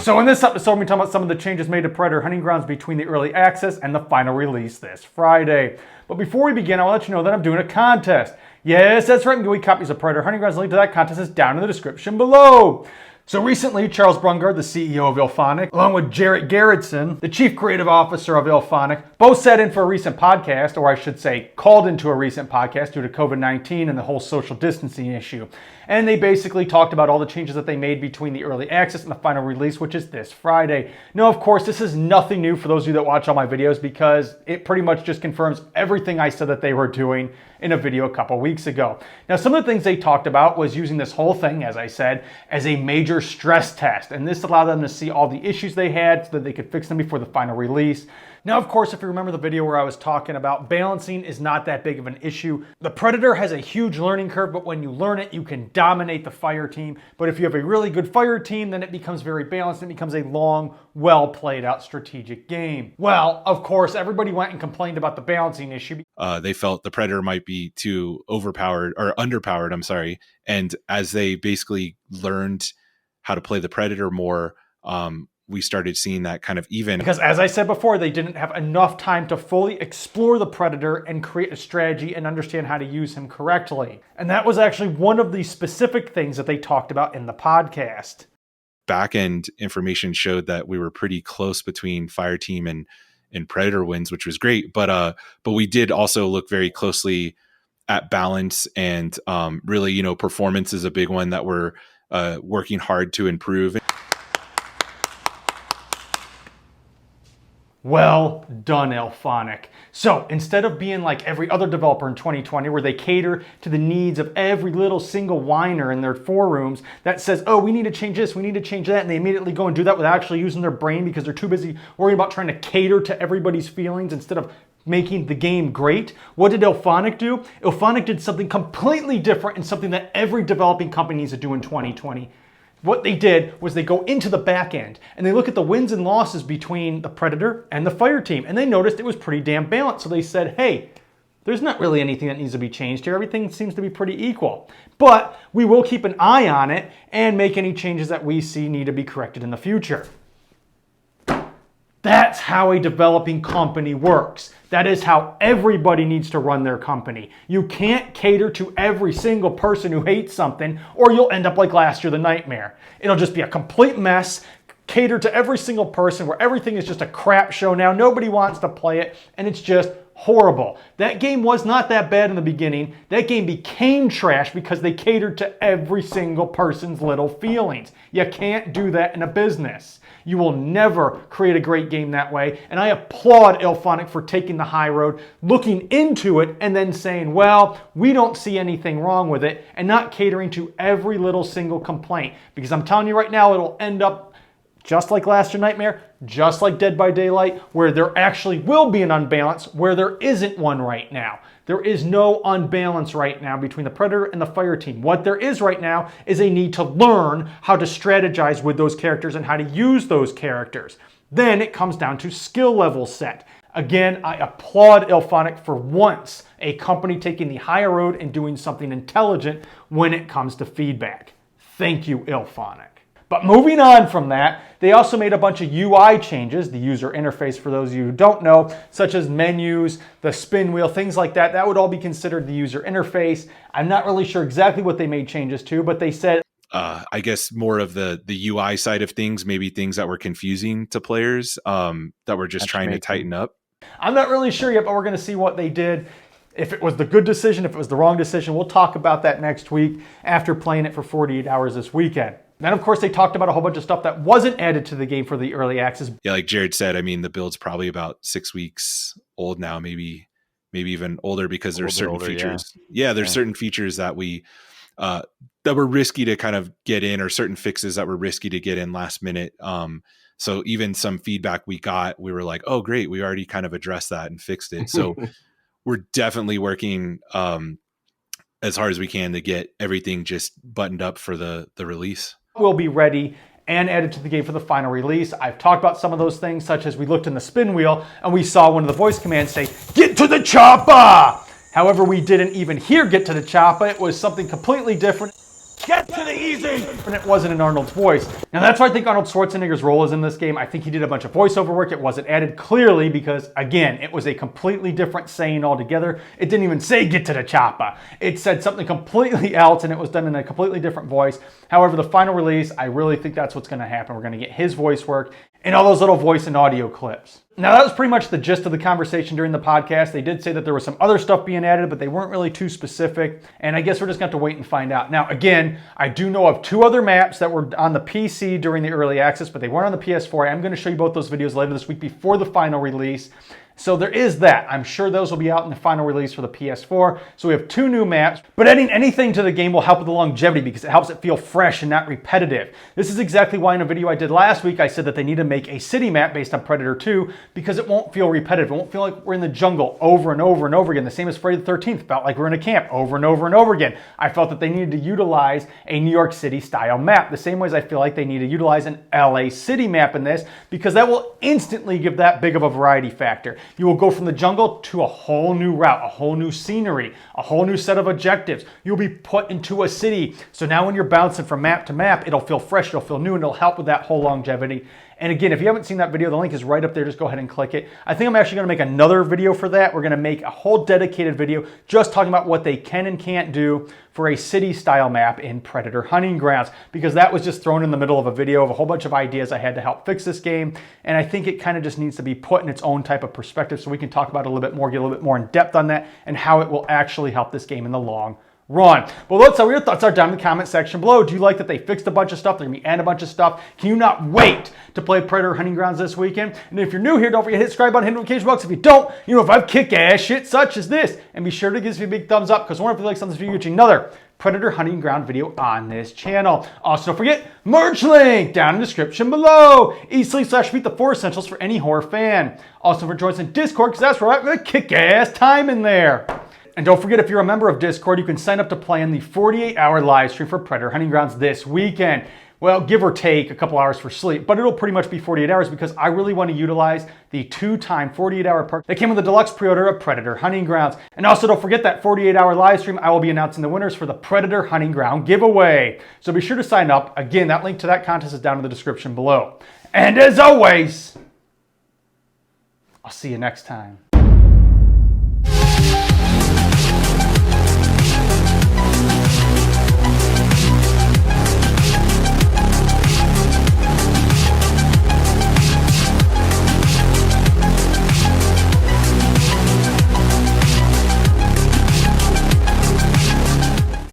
So in this episode, we're talking about some of the changes made to Predator Hunting Grounds between the early access and the final release this Friday. But before we begin, I want to let you know that I'm doing a contest. Yes, that's right, I'm giving copies of Predator Hunting Grounds. The link to that contest is down in the description below. So recently, Charles Brungard, the CEO of Illfonic, along with Jarrett Gerritsen, the Chief Creative Officer of Illfonic, both sat in for a recent podcast, or I should say, called into a recent podcast due to COVID-19 and the whole social distancing issue. And they basically talked about all the changes that they made between the early access and the final release, which is this Friday. Now, of course, this is nothing new for those of you that watch all my videos because it pretty much just confirms everything I said that they were doing in a video a couple weeks ago. Now, some of the things they talked about was using this whole thing, as I said, as a major stress test. And this allowed them to see all the issues they had so that they could fix them before the final release. Now, of course, if you remember the video where I was talking about balancing is not that big of an issue. The Predator has a huge learning curve, but when you learn it, you can dominate the fire team. But if you have a really good fire team, then it becomes very balanced. It becomes a long, well played out strategic game. Well, of course, everybody went and complained about the balancing issue. They felt the Predator might be too overpowered or underpowered, I'm sorry. And as they basically learned how to play the Predator more, we started seeing that kind of even. Because as I said before, they didn't have enough time to fully explore the Predator and create a strategy and understand how to use him correctly. And that was actually one of the specific things that they talked about in the podcast. Back-end information showed that we were pretty close between Fire Team and Predator wins, which was great. But we did also look very closely at balance and really, performance is a big one that we're working hard to improve. Well done, Illfonic. So instead of being like every other developer in 2020 where they cater to the needs of every little single whiner in their forums that says, oh, we need to change this, we need to change that, and they immediately go and do that without actually using their brain because they're too busy worrying about trying to cater to everybody's feelings instead of making the game great. What did Illfonic do? Illfonic did something completely different and something that every developing company needs to do in 2020. What they did was they go into the back end and they look at the wins and losses between the Predator and the Fire Team, and they noticed it was pretty damn balanced. So they said, hey, there's not really anything that needs to be changed here. Everything seems to be pretty equal. But we will keep an eye on it and make any changes that we see need to be corrected in the future. That's how a developing company works. That is how everybody needs to run their company. You can't cater to every single person who hates something, or you'll end up like last year, the Nightmare. It'll just be a complete mess, cater to every single person where everything is just a crap show now. Nobody wants to play it, and it's just horrible. That game was not that bad in the beginning. That game became trash because they catered to every single person's little feelings. You can't do that in a business. You will never create a great game that way. And I applaud Illfonic for taking the high road, looking into it, and then saying, well, we don't see anything wrong with it, and not catering to every little single complaint. Because I'm telling you right now, it'll end up just like Last Year Nightmare, just like Dead by Daylight, where there actually will be an unbalance where there isn't one right now. There is no unbalance right now between the Predator and the Fire Team. What there is right now is a need to learn how to strategize with those characters and how to use those characters. Then it comes down to skill level set. Again, I applaud Illfonic for once, a company taking the higher road and doing something intelligent when it comes to feedback. Thank you, Illfonic. But moving on from that, they also made a bunch of UI changes, the user interface for those of you who don't know, such as menus, the spin wheel, things like that. That would all be considered the user interface. I'm not really sure exactly what they made changes to, but they said, I guess more of the UI side of things, maybe things that were confusing to players that we're just trying to tighten up. I'm not really sure yet, but we're going to see what they did. If it was the good decision, if it was the wrong decision, we'll talk about that next week after playing it for 48 hours this weekend. Then, of course, they talked about a whole bunch of stuff that wasn't added to the game for the early access. Yeah, like Jared said, I mean, the build's probably about 6 weeks old now, maybe even older, because there's certain features. Yeah, there's certain features that that were risky to kind of get in, or certain fixes that were risky to get in last minute. So even some feedback we got, we were like, oh, great, we already kind of addressed that and fixed it. So we're definitely working as hard as we can to get everything just buttoned up for the release. Will be ready and added to the game for the final release. I've talked about some of those things, such as we looked in the spin wheel and we saw one of the voice commands say, "Get to the chopper!" However, we didn't even hear "get to the chopper." It was something completely different. Get to the easy! And it wasn't in Arnold's voice. Now that's why I think Arnold Schwarzenegger's role is in this game. I think he did a bunch of voiceover work. It wasn't added clearly because, again, it was a completely different saying altogether. It didn't even say get to the chopper. It said something completely else and it was done in a completely different voice. However, the final release, I really think that's what's going to happen. We're going to get his voice work and all those little voice and audio clips. Now that was pretty much the gist of the conversation during the podcast. They did say that there was some other stuff being added, but they weren't really too specific. And I guess we're just going to have to wait and find out. Now, again, I do know of 2 other maps that were on the PC during the early access, but they weren't on the PS4. I'm going to show you both those videos later this week before the final release. So there is that. I'm sure those will be out in the final release for the PS4. So we have 2 new maps, but adding anything to the game will help with the longevity because it helps it feel fresh and not repetitive. This is exactly why in a video I did last week, I said that they need to make a city map based on Predator 2 because it won't feel repetitive. It won't feel like we're in the jungle over and over and over again. The same as Friday the 13th, felt like we're in a camp over and over and over again. I felt that they needed to utilize a New York City style map, the same way as I feel like they need to utilize an LA City map in this because that will instantly give that big of a variety factor. You will go from the jungle to a whole new route, a whole new scenery, a whole new set of objectives. You'll be put into a city. So now when you're bouncing from map to map, it'll feel fresh, it'll feel new, and it'll help with that whole longevity. And again, if you haven't seen that video, the link is right up there. Just go ahead and click it. I think I'm actually going to make another video for that. We're going to make a whole dedicated video just talking about what they can and can't do for a city-style map in Predator Hunting Grounds, because that was just thrown in the middle of a video of a whole bunch of ideas I had to help fix this game. And I think it kind of just needs to be put in its own type of perspective so we can talk about it a little bit more, get a little bit more in depth on that and how it will actually help this game in the long run. But let's know what your thoughts are down in the comment section below. Do you like that they fixed a bunch of stuff? They're going to be adding a bunch of stuff. Can you not wait to play Predator Hunting Grounds this weekend? And if you're new here, don't forget to hit subscribe button, hit notification box. If you don't, you know if I've kick-ass shit such as this. And be sure to give me a big thumbs up because if you like something, you're watching another Predator Hunting Ground video on this channel. Also, don't forget, merch link down in the description below. eSleep/Meet the 4 Essentials for any horror fan. Also, for join us in Discord because that's where I'm going to kick-ass time in there. And don't forget, if you're a member of Discord, you can sign up to play in the 48-hour live stream for Predator Hunting Grounds this weekend. Well, give or take a couple hours for sleep, but it'll pretty much be 48 hours because I really want to utilize the 2-time 48-hour perk that came with the deluxe pre-order of Predator Hunting Grounds. And also don't forget that 48-hour live stream, I will be announcing the winners for the Predator Hunting Ground giveaway. So be sure to sign up. Again, that link to that contest is down in the description below. And as always, I'll see you next time.